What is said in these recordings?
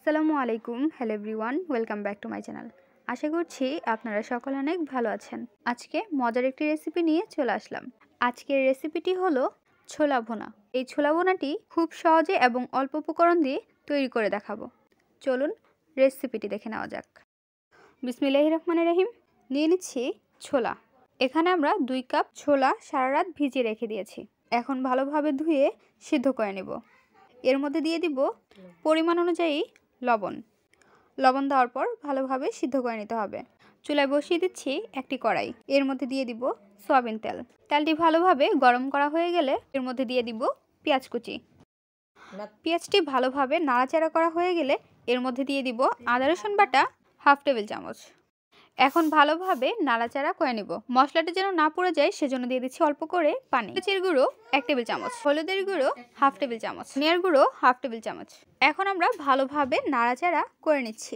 আসসালামু আলাইকুম। Hello everyone, welcome back to my channel. আশা করছি আপনারা সকলে অনেক ভালো আছেন। আজকে মজার একটি রেসিপি নিয়ে চলে আসলাম। আজকের রেসিপিটি হলো ছোলা ভুনা। এই ছোলা ভুনাটি খুব সহজে এবং অল্প উপকরণ দিয়ে তৈরি করে দেখাবো। চলুন রেসিপিটি দেখে নেওয়া যাক। বিসমিল্লাহির রহমানির রহিম। নিয়ে নিচ্ছি ছোলা। এখানে আমরা 2 কাপ ছোলা সারা রাত ভিজিয়ে রেখে দিয়েছি। এখন ভালোভাবে ধুয়ে সিদ্ধ করে নেব। এর মধ্যে দিয়ে দিব পরিমাণ অনুযায়ী লবণ। লবণ দেওয়ার পর ভালোভাবে সিদ্ধ করে নিতে হবে। চুলায় বসিয়ে দিচ্ছি একটি কড়াই। এর মধ্যে দিয়ে দিব সয়াবিন তেল। তেলটি ভালোভাবে গরম করা হয়ে গেলে এর মধ্যে দিয়ে দিব পেঁয়াজ কুচি। পেঁয়াজটি ভালোভাবে নাড়াচাড়া করা হয়ে গেলে এর মধ্যে দিয়ে দিব আদা রসুন বাটা 1/2 টেবিল চামচ। এখন ভালোভাবে নাড়াচাড়া করে নিব। মশলাটা যেন না পুড়ে যায় সেজন্য দিয়ে দিচ্ছি অল্প করে পানি। মরিচের গুঁড়ো 1 টেবিল চামচ, হলুদের গুঁড়ো 1/2 টেবিল চামচ, ধনিয়ার গুঁড়ো 1/2 টেবিল চামচ। এখন আমরা ভালোভাবে নাড়াচাড়া করে নিচ্ছি।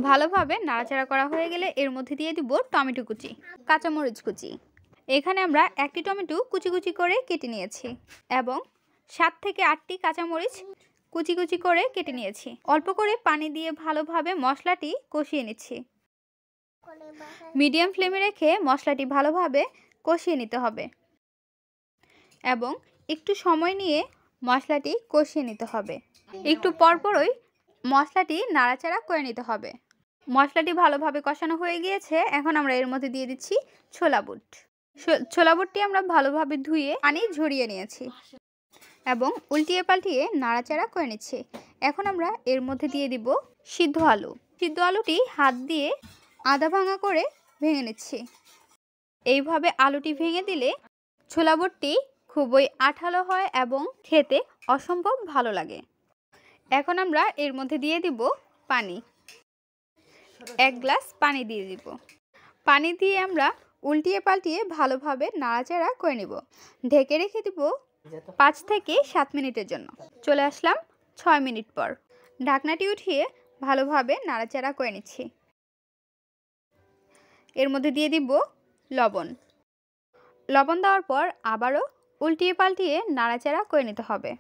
ভালোভাবে নাড়াচাড়া করা হয়ে গেলে এর মধ্যে দিয়ে দিব টমেটো কুচি, কাঁচামরিচ কুচি। এখানে আমরা একটি টমেটো কুচি কুচি করে কেটে নিয়েছি এবং 7 থেকে 8টি কাঁচামরিচ কুচি কুচি করে কেটে নিয়েছি। অল্প করে পানি দিয়ে ভালোভাবে মশলাটি কষিয়ে নিচ্ছি। মিডিয়াম ফ্লেমে রেখে মশলাটি ভালোভাবে কষিয়ে নিতে হবে এবং একটু সময় নিয়ে মশলাটি কষিয়ে নিতে হবে। একটু পরপরই মশলাটি নাড়াচাড়া করে নিতে হবে। মশলাটি ভালোভাবে কষানো হয়ে গিয়েছে। এখন আমরা এর মধ্যে দিয়ে দিচ্ছি ছোলা বুট। ছোলা বুটটি আমরা ভালোভাবে ধুয়ে পানি ঝরিয়ে নিয়েছি এবং উল্টিয়ে পাল্টিয়ে নাড়াচাড়া করে নিচ্ছি। এখন আমরা এর মধ্যে দিয়ে দিব সিদ্ধ আলু। সিদ্ধ আলুটি হাত দিয়ে আধা ভাঙা করে ভেঙে নিচ্ছি। এইভাবে আলুটি ভেঙে দিলে ছোলা বুটটি খুবই আঠালো হয় এবং খেতে অসম্ভব ভালো লাগে। এখন আমরা এর মধ্যে দিয়ে দিব পানি। 1 গ্লাস পানি দিয়ে দিব। পানি দিয়ে আমরা উল্টিয়ে পাল্টিয়ে ভালোভাবে নাড়াচাড়া করে নিব। ঢেকে রেখে দিব 5 থেকে 7 মিনিটের জন্য। চলে আসলাম 6 মিনিট পর। ঢাকনাটি উঠিয়ে ভালোভাবে নাড়াচাড়া করে নিচ্ছি। এর মধ্যে দিয়ে দিব লবণ। লবণ দেওয়ার পর আবারও উল্টিয়ে পাল্টিয়ে নাড়াচাড়া করে নিতে হবে।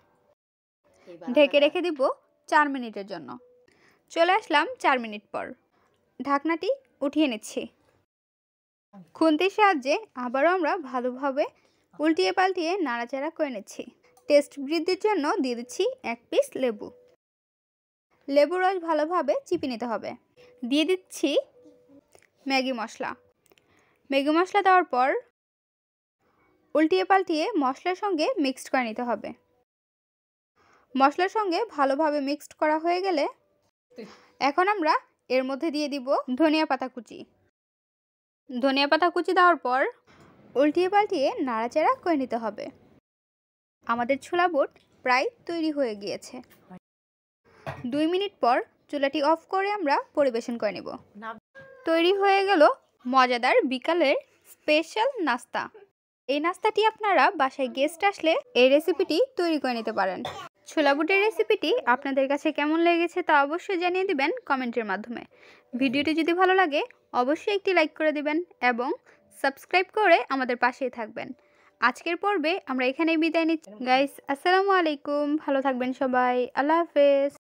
ঢেকে রেখে দিব 4 মিনিটের জন্য। চলে আসলাম 4 মিনিট পর। ঢাকনাটি উঠিয়ে নিচ্ছি। খুন্তির সাহায্যে আবারও আমরা ভালোভাবে উল্টিয়ে পাল্টিয়ে নাড়াচাড়া করে নিচ্ছি। টেস্ট বৃদ্ধির জন্য দিয়ে দিচ্ছি 1 পিস লেবু। লেবুর রস ভালোভাবে চিপে নিতে হবে। দিয়ে দিচ্ছি ম্যাগি মশলা। ম্যাগি মশলা দেওয়ার পর উল্টিয়ে পাল্টিয়ে মশলার সঙ্গে মিক্সড করে নিতে হবে। মশলার সঙ্গে ভালোভাবে মিক্সড করা হয়ে গেলে এখন আমরা এর মধ্যে দিয়ে দিব ধনিয়া পাতা কুচি। ধনিয়া পাতা কুচি দেওয়ার পর উল্টিয়ে পাল্টিয়ে নাড়াচাড়া করে নিতে হবে। আমাদের ছোলা বুট প্রায় তৈরি হয়ে গিয়েছে। 2 মিনিট পর চুলাটি অফ করে আমরা পরিবেশন করে নেব। তৈরি হয়ে গেল মজাদার বিকালের স্পেশাল নাস্তা। এই নাস্তাটি আপনারা বাসায় গেস্ট আসলে এই রেসিপিটি তৈরি করে নিতে পারেন। ছোলা বুটের রেসিপিটি আপনাদের কাছে কেমন লেগেছে তা অবশ্যই জানিয়ে দিবেন কমেন্টের মাধ্যমে। ভিডিওটি যদি ভালো লাগে অবশ্যই একটি লাইক করে দিবেন এবং সাবস্ক্রাইব করে আমাদের পাশেই থাকবেন। আজকের পর্বে আমরা এখানেই বিদায় নিচ্ছি গাইস। আসসালামু আলাইকুম। ভালো থাকবেন সবাই। আল্লাহ হাফেজ।